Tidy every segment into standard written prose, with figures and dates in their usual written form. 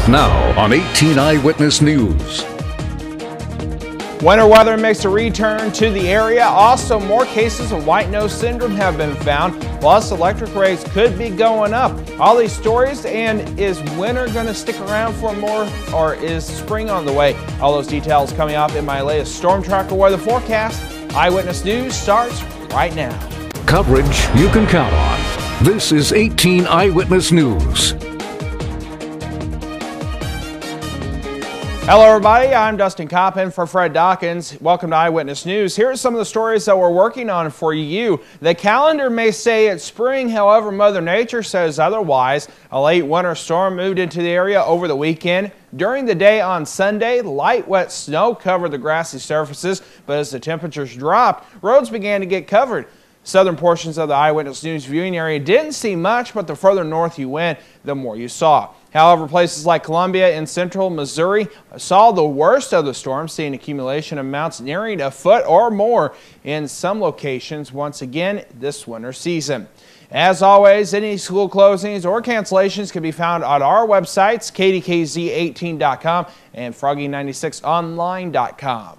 Now on 18 Eyewitness News. Winter weather makes a return to the area. Also, more cases of white nose syndrome have been found. Plus, electric rates could be going up. All these stories, and is winter going to stick around for more, or is spring on the way? All those details coming up in my latest Storm Tracker weather forecast. Eyewitness News starts right now. Coverage you can count on. This is 18 Eyewitness News. Hello everybody, I'm Dustin Coppin for Fred Dawkins. Welcome to Eyewitness News. Here are some of the stories that we're working on for you. The calendar may say it's spring, however Mother Nature says otherwise. A late winter storm moved into the area over the weekend. During the day on Sunday, light wet snow covered the grassy surfaces, but as the temperatures dropped, roads began to get covered. Southern portions of the Eyewitness News viewing area didn't see much, but the further north you went, the more you saw. However, places like Columbia and central Missouri saw the worst of the storm, seeing accumulation amounts nearing a foot or more in some locations once again this winter season. As always, any school closings or cancellations can be found on our websites, KDKZ18.com and Froggy96online.com.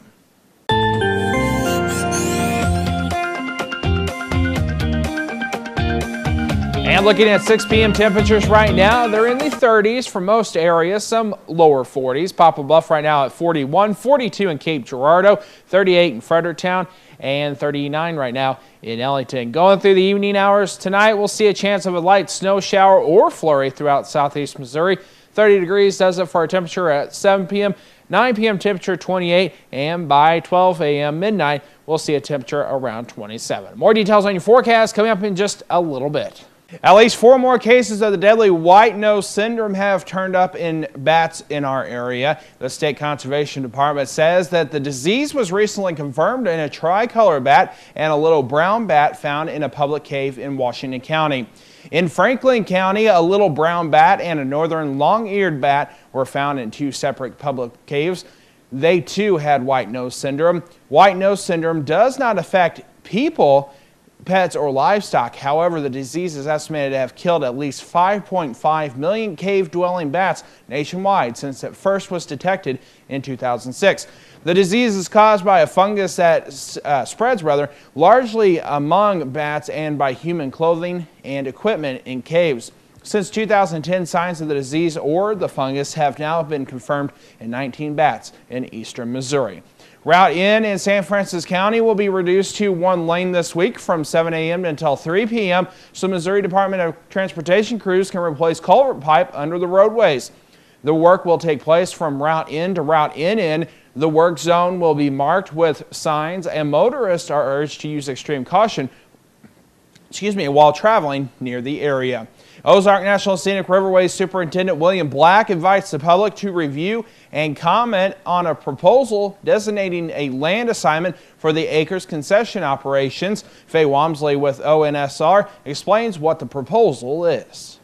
And looking at 6 p.m. temperatures right now, they're in the 30s for most areas, some lower 40s. Poplar Bluff right now at 41, 42 in Cape Girardeau, 38 in Fredericktown, and 39 right now in Ellington. Going through the evening hours tonight, we'll see a chance of a light snow shower or flurry throughout southeast Missouri. 30 degrees does it for our temperature at 7 p.m. 9 p.m. temperature 28, and by 12 a.m. midnight, we'll see a temperature around 27. More details on your forecast coming up in just a little bit. At least 4 more cases of the deadly white nose syndrome have turned up in bats in our area. The State Conservation Department says that the disease was recently confirmed in a tricolor bat and a little brown bat found in a public cave in Washington County. In Franklin County, a little brown bat and a northern long-eared bat were found in 2 separate public caves. They too had white nose syndrome. White nose syndrome does not affect people, pets, or livestock. However, the disease is estimated to have killed at least 5.5 million cave-dwelling bats nationwide since it first was detected in 2006. The disease is caused by a fungus that spreads largely among bats and by human clothing and equipment in caves. Since 2010, signs of the disease or the fungus have now been confirmed in 19 bats in eastern Missouri. Route in San Francisco County will be reduced to 1 lane this week from 7 a.m. until 3 p.m. so Missouri Department of Transportation crews can replace culvert pipe under the roadways. The work will take place from Route in to Route in. The work zone will be marked with signs, and motorists are urged to use extreme caution while traveling near the area. Ozark National Scenic Riverways Superintendent William Black invites the public to review and comment on a proposal designating a land assignment for the Acres concession operations. Faye Wamsley with ONSR explains what the proposal is.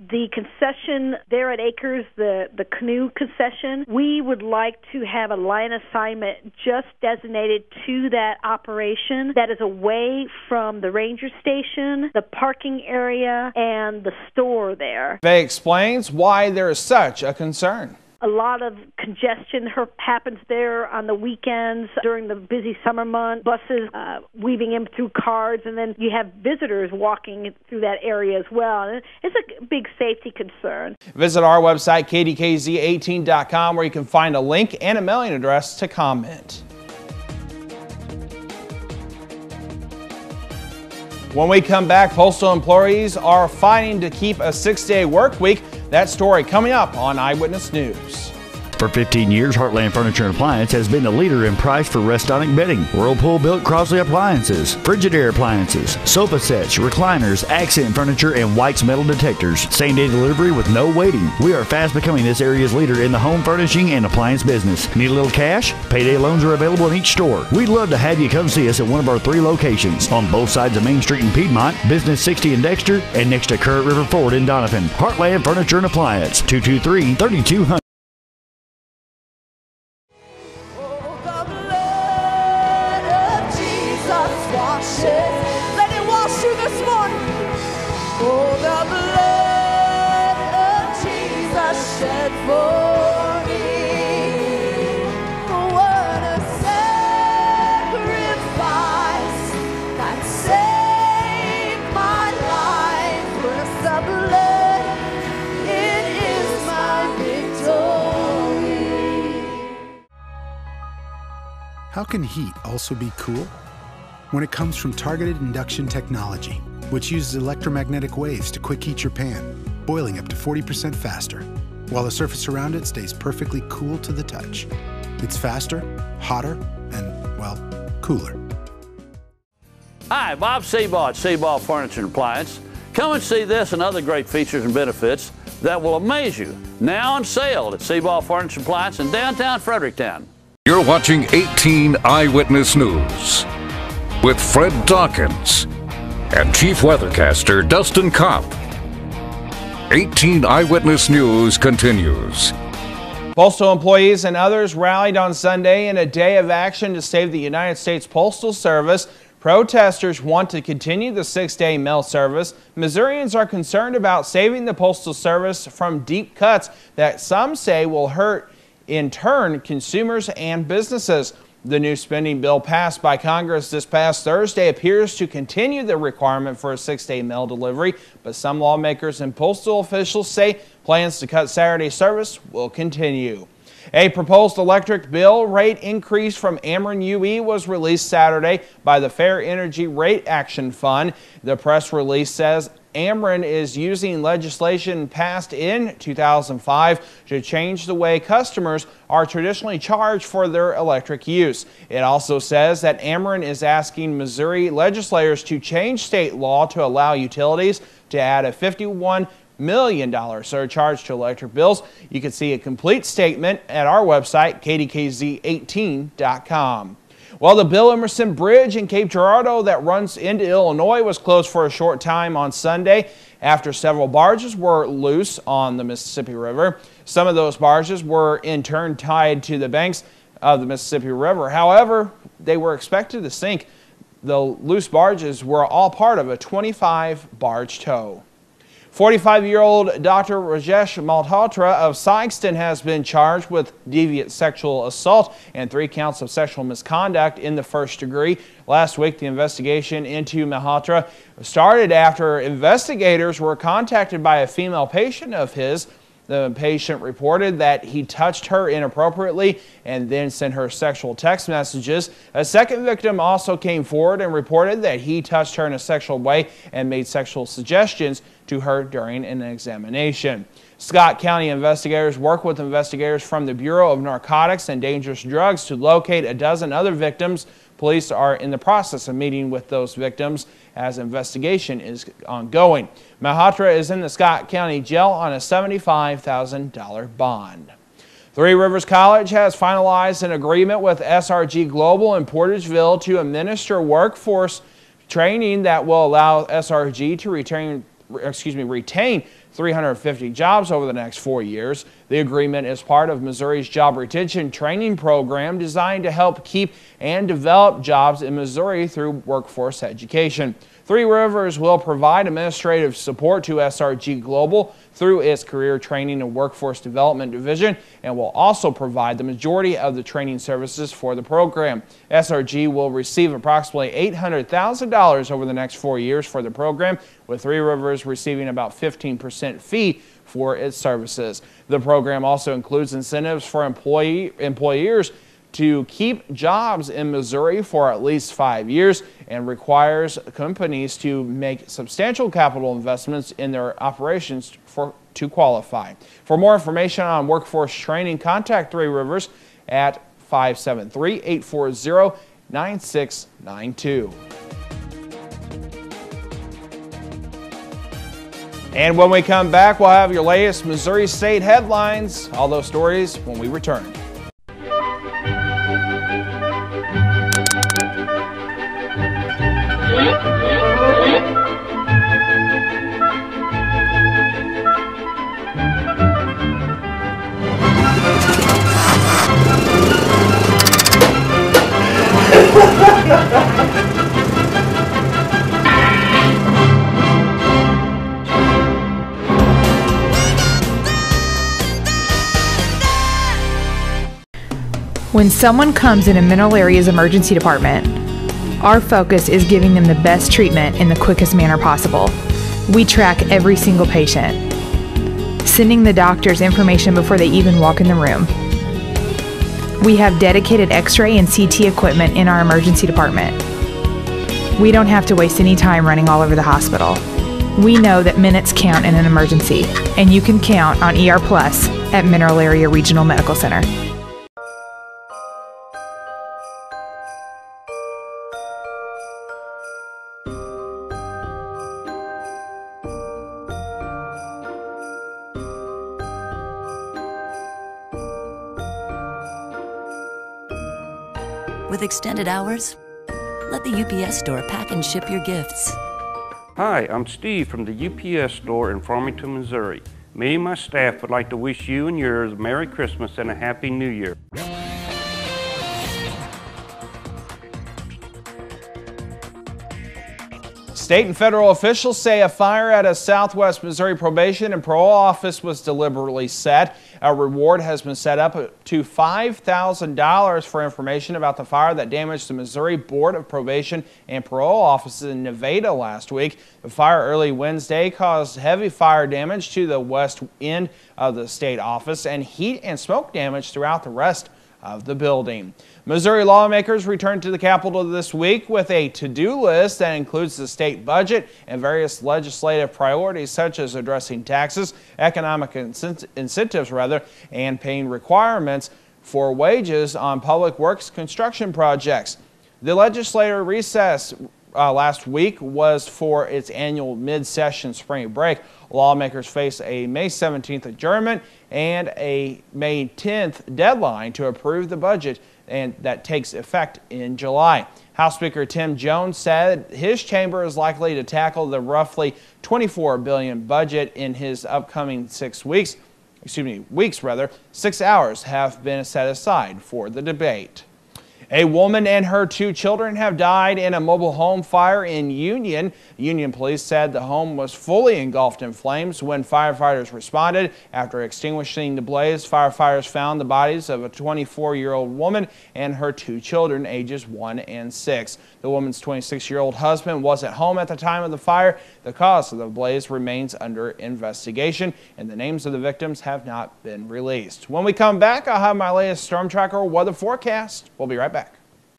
The concession there at Acres, the canoe concession, we would like to have a line assignment just designated to that operation that is away from the ranger station, the parking area, and the store there. Faye explains why there is such a concern. A lot of congestion happens there on the weekends during the busy summer months, buses weaving in through cars, and then you have visitors walking through that area as well. And it's a big safety concern. Visit our website, KDKZ18.com, where you can find a link and a mailing address to comment. When we come back, postal employees are fighting to keep a 6-day work week. That story coming up on Eyewitness News. For 15 years, Heartland Furniture and Appliance has been the leader in price for Restonic bedding. Whirlpool built Crosley appliances, Frigidaire appliances, sofa sets, recliners, accent furniture, and White's metal detectors. Same-day delivery with no waiting. We are fast becoming this area's leader in the home furnishing and appliance business. Need a little cash? Payday loans are available in each store. We'd love to have you come see us at one of our 3 locations on both sides of Main Street in Piedmont, Business 60 in Dexter, and next to Current River Ford in Donovan. Heartland Furniture and Appliance, 223-3200. Let it wash you this morning. Oh, the blood of Jesus shed for me. What a sacrifice that saved my life. With the blood, it is my victory. How can heat also be cool? When it comes from targeted induction technology, which uses electromagnetic waves to quick heat your pan, boiling up to 40% faster, while the surface around it stays perfectly cool to the touch. It's faster, hotter, and, well, cooler. Hi, Bob Seabaugh at Seabaugh Furniture and Appliance. Come and see this and other great features and benefits that will amaze you. Now on sale at Seabaugh Furniture and Appliance in downtown Fredericktown. You're watching 18 Eyewitness News with Fred Dawkins and Chief Weathercaster Dustin Kopp. 18 Eyewitness News continues. Postal employees and others rallied on Sunday in a day of action to save the United States Postal Service. Protesters want to continue the 6-day mail service. Missourians are concerned about saving the Postal Service from deep cuts that some say will hurt, in turn, consumers and businesses. The new spending bill passed by Congress this past Thursday appears to continue the requirement for a 6-day mail delivery, but some lawmakers and postal officials say plans to cut Saturday service will continue. A proposed electric bill rate increase from Ameren UE was released Saturday by the Fair Energy Rate Action Fund. The press release says Ameren is using legislation passed in 2005 to change the way customers are traditionally charged for their electric use. It also says that Ameren is asking Missouri legislators to change state law to allow utilities to add a $51 million surcharge to electric bills. You can see a complete statement at our website, KDKZ18.com. Well, the Bill Emerson Bridge in Cape Girardeau that runs into Illinois was closed for a short time on Sunday after several barges were loose on the Mississippi River. Some of those barges were in turn tied to the banks of the Mississippi River. However, they were expected to sink. The loose barges were all part of a 25-barge tow. 45-year-old Dr. Rajesh Malhotra of Sikeston has been charged with deviant sexual assault and 3 counts of sexual misconduct in the first degree. Last week, the investigation into Malhotra started after investigators were contacted by a female patient of his. The patient reported that he touched her inappropriately and then sent her sexual text messages. A second victim also came forward and reported that he touched her in a sexual way and made sexual suggestions to her during an examination. Scott County investigators work with investigators from the Bureau of Narcotics and Dangerous Drugs to locate a dozen other victims. Police are in the process of meeting with those victims as investigation is ongoing. Malhotra is in the Scott County Jail on a $75,000 bond. Three Rivers College has finalized an agreement with SRG Global in Portageville to administer workforce training that will allow SRG to retain 350 jobs over the next 4 years. The agreement is part of Missouri's job retention training program designed to help keep and develop jobs in Missouri through workforce education. Three Rivers will provide administrative support to SRG Global through its Career Training and Workforce Development Division and will also provide the majority of the training services for the program. SRG will receive approximately $800,000 over the next 4 years for the program, with Three Rivers receiving about 15% fee for its services. The program also includes incentives for employers to keep jobs in Missouri for at least 5 years and requires companies to make substantial capital investments in their operations to qualify. For more information on workforce training, contact Three Rivers at 573-840-9692. And when we come back, we'll have your latest Missouri State headlines. All those stories when we return. When someone comes in a Mineral Area's emergency department, our focus is giving them the best treatment in the quickest manner possible. We track every single patient, sending the doctors information before they even walk in the room. We have dedicated X-ray and CT equipment in our emergency department. We don't have to waste any time running all over the hospital. We know that minutes count in an emergency, and you can count on ER Plus at Mineral Area Regional Medical Center. With extended hours, let the UPS store pack and ship your gifts. Hi, I'm Steve from the UPS store in Farmington, Missouri. Me and my staff would like to wish you and yours a Merry Christmas and a Happy New Year. State and federal officials say a fire at a Southwest Missouri probation and parole office was deliberately set. A reward has been set up to $5,000 for information about the fire that damaged the Missouri Board of Probation and Parole offices in Nevada last week. The fire early Wednesday caused heavy fire damage to the west end of the state office and heat and smoke damage throughout the rest of the building. Missouri lawmakers returned to the Capitol this week with a to-do list that includes the state budget and various legislative priorities such as addressing taxes, economic incentives and paying requirements for wages on public works construction projects. The legislature recess last week was for its annual mid-session spring break. Lawmakers face a May 17th adjournment and a May 10th deadline to approve the budget, and that takes effect in July. House Speaker Tim Jones said his chamber is likely to tackle the roughly $24 billion budget in his upcoming 6 weeks. 6 hours have been set aside for the debate. A woman and her 2 children have died in a mobile home fire in Union. Union police said the home was fully engulfed in flames when firefighters responded. After extinguishing the blaze, firefighters found the bodies of a 24-year-old woman and her 2 children, ages 1 and 6. The woman's 26-year-old husband was at home at the time of the fire. The cause of the blaze remains under investigation, and the names of the victims have not been released. When we come back, I'll have my latest Storm Tracker weather forecast. We'll be right back.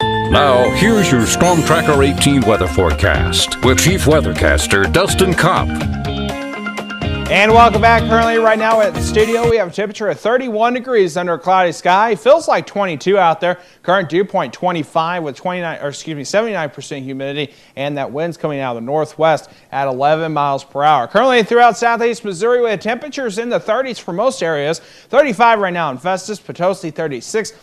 Now, here's your Storm Tracker 18 weather forecast with Chief Weathercaster Dustin Kopp. And welcome back. Currently, right now at the studio, we have a temperature of 31 degrees under a cloudy sky. Feels like 22 out there. Current dew point 25 with 79% humidity, and that wind's coming out of the northwest at 11 miles per hour. Currently throughout southeast Missouri, we have temperatures in the 30s for most areas. 35 right now in Festus, Potosi 36.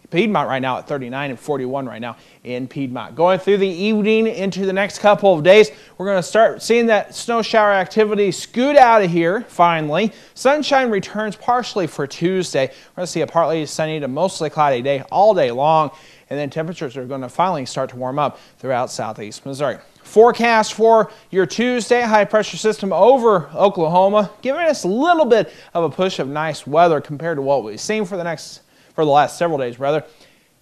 Piedmont right now at 39 and 41 right now in Piedmont. Going through the evening into the next couple of days, we're going to start seeing that snow shower activity scoot out of here finally. Sunshine returns partially for Tuesday. We're going to see a partly sunny to mostly cloudy day all day long, and then temperatures are going to finally start to warm up throughout southeast Missouri. Forecast for your Tuesday, high pressure system over Oklahoma, giving us a little bit of a push of nice weather compared to what we've seen for the last several days.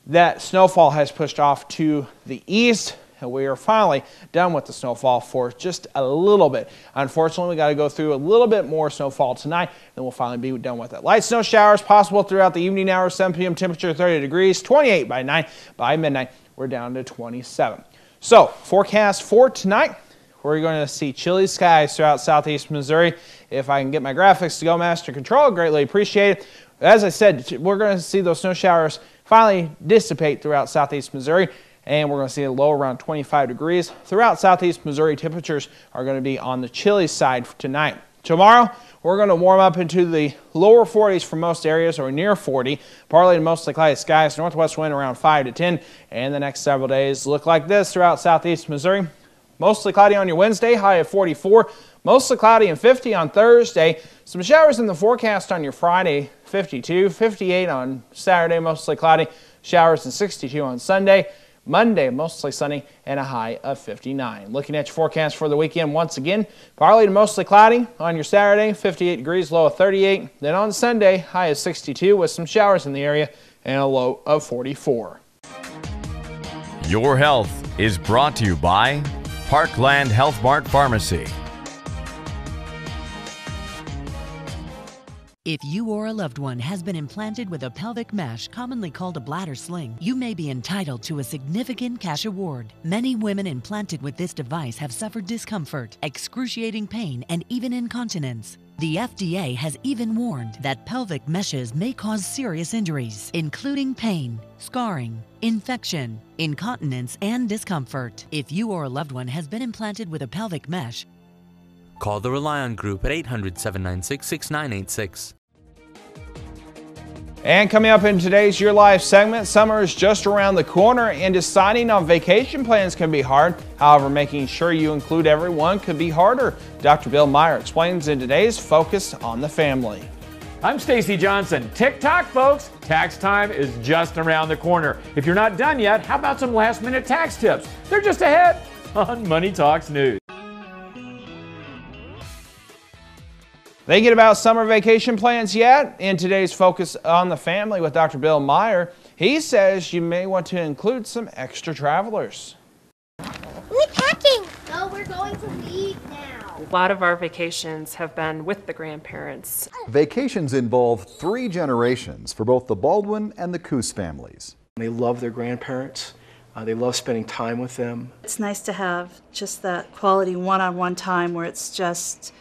That snowfall has pushed off to the east, and we are finally done with the snowfall for just a little bit. Unfortunately, we got to go through a little bit more snowfall tonight, then we'll finally be done with it. Light snow showers possible throughout the evening hours, 7 p.m. temperature 30 degrees, 28 by 9. By midnight, we're down to 27. So, forecast for tonight. We're going to see chilly skies throughout southeast Missouri. If I can get my graphics to go master control, greatly appreciate it. As I said, we're going to see those snow showers finally dissipate throughout southeast Missouri, and we're going to see a low around 25 degrees. Throughout southeast Missouri, temperatures are going to be on the chilly side for tonight. Tomorrow, we're going to warm up into the lower 40s for most areas, or near 40. Partly to mostly cloudy skies, northwest wind around 5 to 10, and the next several days look like this throughout southeast Missouri. Mostly cloudy on your Wednesday, high of 44. Mostly cloudy and 50 on Thursday. Some showers in the forecast on your Friday, 52. 58 on Saturday, mostly cloudy. Showers and 62 on Sunday. Monday, mostly sunny and a high of 59. Looking at your forecast for the weekend once again, partly to mostly cloudy on your Saturday, 58 degrees, low of 38. Then on Sunday, high of 62 with some showers in the area and a low of 44. Your health is brought to you by Parkland Health Mart Pharmacy. If you or a loved one has been implanted with a pelvic mesh, commonly called a bladder sling, you may be entitled to a significant cash award. Many women implanted with this device have suffered discomfort, excruciating pain, and even incontinence. The FDA has even warned that pelvic meshes may cause serious injuries, including pain, scarring, infection, incontinence, and discomfort. If you or a loved one has been implanted with a pelvic mesh, call the Relion Group at 800-796-6986. And coming up in today's Your Life segment, summer is just around the corner and deciding on vacation plans can be hard. However, making sure you include everyone could be harder. Dr. Bill Meyer explains in today's Focus on the Family. I'm Stacy Johnson. Tick-tock, folks. Tax time is just around the corner. If you're not done yet, how about some last-minute tax tips? They're just ahead on Money Talks News. Thinking about summer vacation plans yet? In today's Focus on the Family with Dr. Bill Meyer, he says you may want to include some extra travelers. We're packing. No, we're going to leave now. A lot of our vacations have been with the grandparents. Vacations involve 3 generations for both the Baldwin and the Coos families. They love their grandparents. They love spending time with them. It's nice to have just that quality one-on-one time where it's just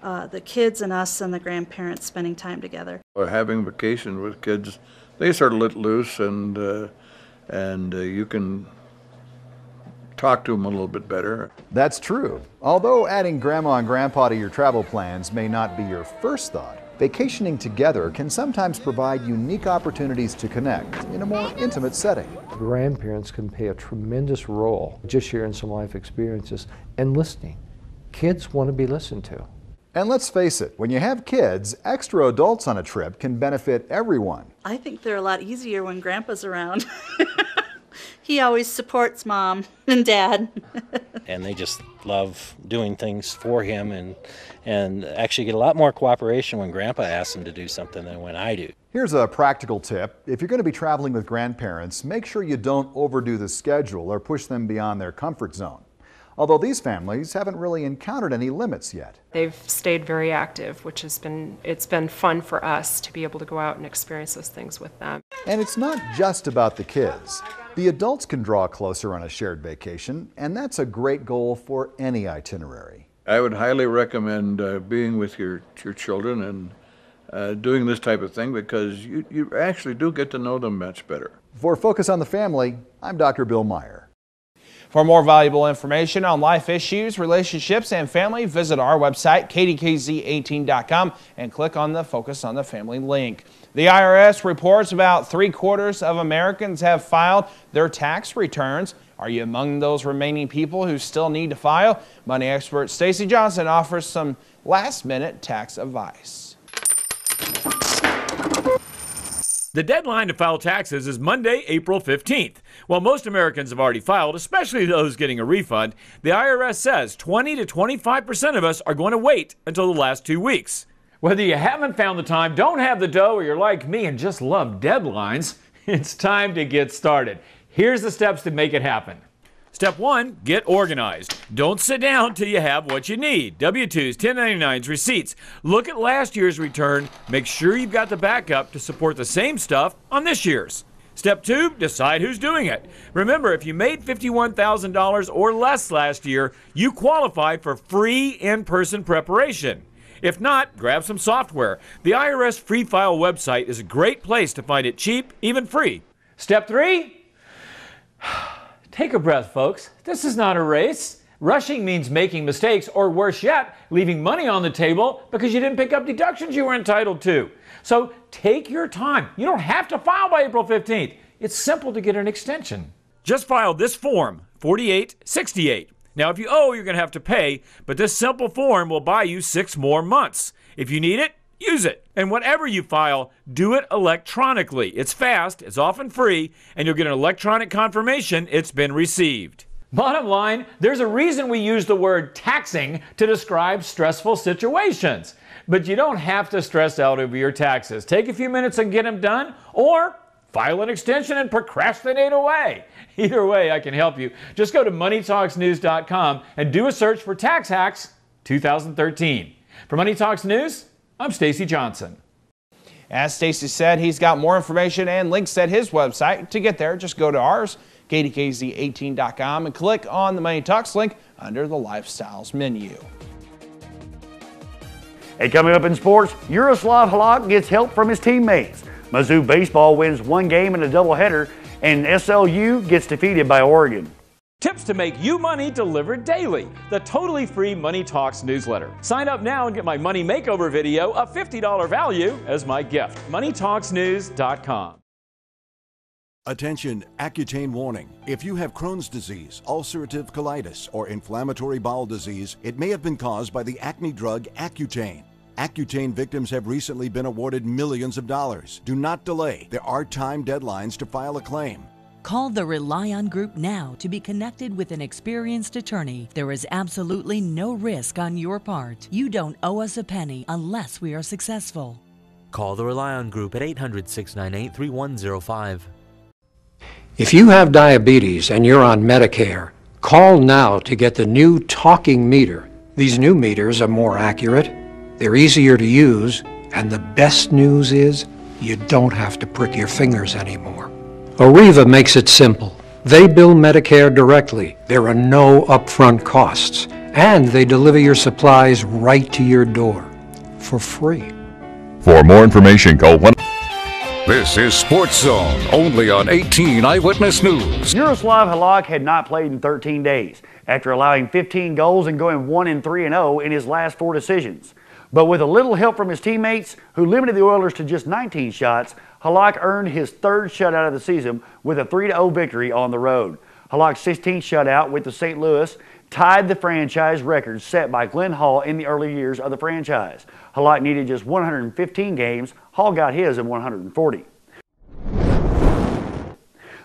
the kids and us and the grandparents spending time together. Having vacation with kids, they sort of let loose, and you can talk to them a little bit better. That's true. Although adding Grandma and Grandpa to your travel plans may not be your first thought, vacationing together can sometimes provide unique opportunities to connect in a more intimate setting. Grandparents can play a tremendous role just sharing some life experiences and listening. Kids want to be listened to. And let's face it, when you have kids, extra adults on a trip can benefit everyone. I think they're a lot easier when Grandpa's around. He always supports Mom and Dad. And they just love doing things for him and actually get a lot more cooperation when Grandpa asks them to do something than when I do. Here's a practical tip. If you're going to be traveling with grandparents, make sure you don't overdo the schedule or push them beyond their comfort zone. Although these families haven't really encountered any limits yet. They've stayed very active, which has been fun for us to be able to go out and experience those things with them. And it's not just about the kids. The adults can draw closer on a shared vacation, and that's a great goal for any itinerary. I would highly recommend being with your children and doing this type of thing, because you actually do get to know them much better. For Focus on the Family, I'm Dr. Bill Meyer. For more valuable information on life issues, relationships, and family, visit our website, KDKZ18.com, and click on the Focus on the Family link. The IRS reports about 3/4 of Americans have filed their tax returns. Are you among those remaining people who still need to file? Money expert Stacy Johnson offers some last-minute tax advice. The deadline to file taxes is Monday, April 15th. While most Americans have already filed, especially those getting a refund, the IRS says 20 to 25% of us are going to wait until the last 2 weeks. Whether you haven't found the time, don't have the dough, or you're like me and just love deadlines, it's time to get started. Here's the steps to make it happen. Step 1, get organized. Don't sit down till you have what you need. W-2s, 1099s, receipts. Look at last year's return. Make sure you've got the backup to support the same stuff on this year's. Step 2, decide who's doing it. Remember, if you made $51,000 or less last year, you qualify for free in-person preparation. If not, grab some software. The IRS Free File website is a great place to find it cheap, even free. Step 3, take a breath, folks. This is not a race. Rushing means making mistakes, or worse yet, leaving money on the table because you didn't pick up deductions you were entitled to. So take your time. You don't have to file by April 15th. It's simple to get an extension. Just file this form, 4868. Now, if you owe, you're going to have to pay, but this simple form will buy you 6 more months. If you need it, use it. And whatever you file, do it electronically. It's fast, it's often free, and you'll get an electronic confirmation it's been received. Bottom line, there's a reason we use the word taxing to describe stressful situations. But you don't have to stress out over your taxes. Take a few minutes and get them done, or file an extension and procrastinate away. Either way, I can help you. Just go to moneytalksnews.com and do a search for Tax Hacks 2013. For Money Talks News, I'm Stacy Johnson. As Stacy said, he's got more information and links at his website. To get there, just go to ours, KDKZ18.com, and click on the Money Talks link under the Lifestyles menu. Hey, coming up in sports, Yaroslav Halak gets help from his teammates. Mizzou baseball wins one game in a doubleheader, and SLU gets defeated by Oregon. Tips to make you money delivered daily. The totally free Money Talks newsletter. Sign up now and get my money makeover video, a $50 value, as my gift. MoneyTalksNews.com. Attention, Accutane warning. If you have Crohn's disease, ulcerative colitis, or inflammatory bowel disease, it may have been caused by the acne drug Accutane. Accutane victims have recently been awarded millions of dollars. Do not delay. There are time deadlines to file a claim. Call the Rely On Group now to be connected with an experienced attorney. There is absolutely no risk on your part. You don't owe us a penny unless we are successful. Call the Rely On Group at 800-698-3105. If you have diabetes and you're on Medicare, call now to get the new talking meter. These new meters are more accurate, they're easier to use, and the best news is you don't have to prick your fingers anymore. Arriva makes it simple. They bill Medicare directly. There are no upfront costs, and they deliver your supplies right to your door for free. For more information, call 1. This is Sports Zone, only on 18 Eyewitness News. Yaroslav Halak had not played in 13 days after allowing 15 goals and going 1-3-0 in his last 4 decisions. But with a little help from his teammates, who limited the Oilers to just 19 shots, Halak earned his 3rd shutout of the season with a 3-0 victory on the road. Halak's 16th shutout with the St. Louis tied the franchise record set by Glenn Hall in the early years of the franchise. Halak needed just 115 games. Hall got his in 140.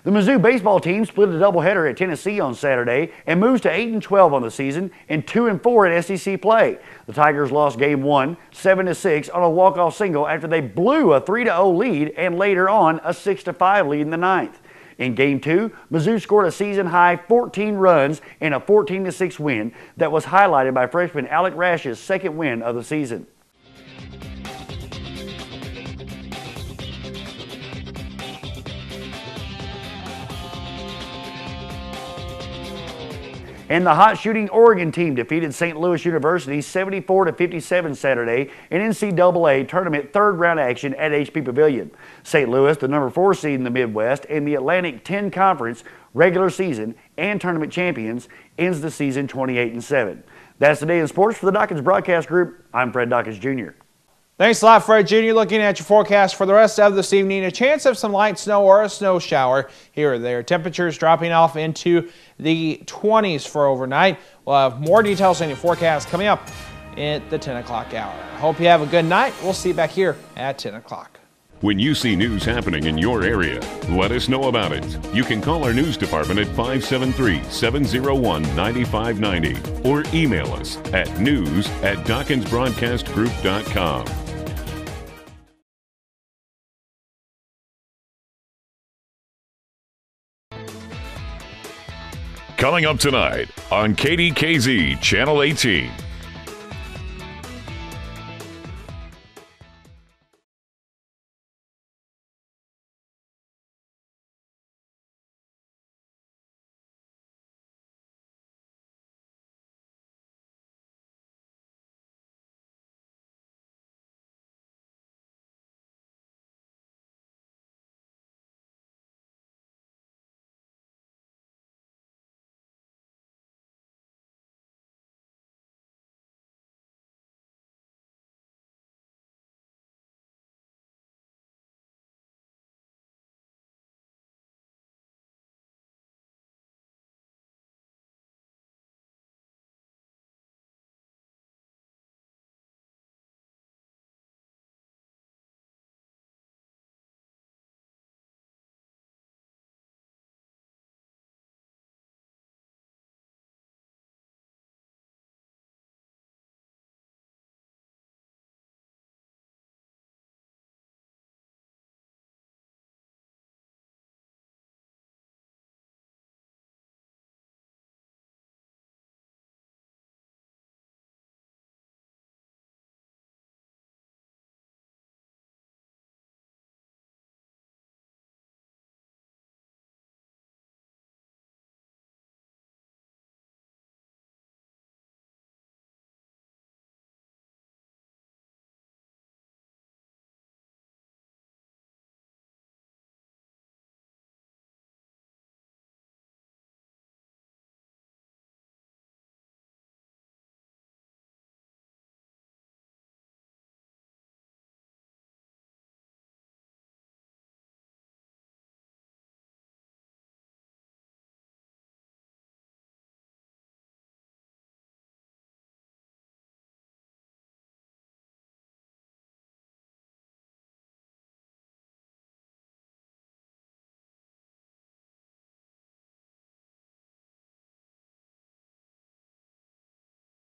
The Mizzou baseball team split a doubleheader at Tennessee on Saturday and moves to 8-12 on the season and 2-4 at SEC play. The Tigers lost Game 1, 7-6 on a walk-off single after they blew a 3-0 lead and later on a 6-5 lead in the 9th. In Game 2, Mizzou scored a season-high 14 runs in a 14-6 win that was highlighted by freshman Alec Rash's 2nd win of the season. And the hot shooting Oregon team defeated St. Louis University 74-57 Saturday in NCAA tournament 3rd round action at HP Pavilion. St. Louis, the number 4 seed in the Midwest and the Atlantic 10 Conference regular season and tournament champions, ends the season 28-7. That's the day in sports for the Dawkins Broadcast Group. I'm Fred Dawkins Jr. Thanks a lot, Fred Jr. Looking at your forecast for the rest of this evening, a chance of some light snow or a snow shower here or there. Temperatures dropping off into the 20s for overnight. We'll have more details on your forecast coming up at the 10 o'clock hour. Hope you have a good night. We'll see you back here at 10 o'clock. When you see news happening in your area, let us know about it. You can call our news department at 573-701-9590 or email us at news@DawkinsBroadcastGroup.com. Coming up tonight on KDKZ Channel 18.